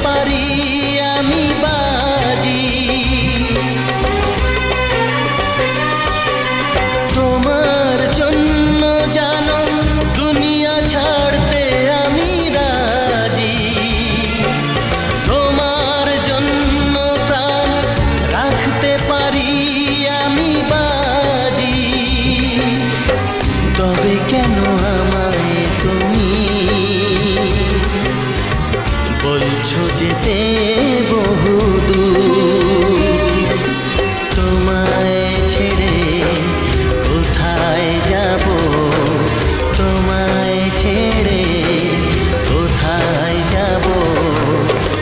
পারি আমি বাজি। তোমার জন্য জানো দুনিয়া ছাড়তে আমি রাজি। তোমার জন্য প্রাণ রাখতে পারি আমি বাজি। তবে কেন আমায় তুমি বলছো যেতে বহু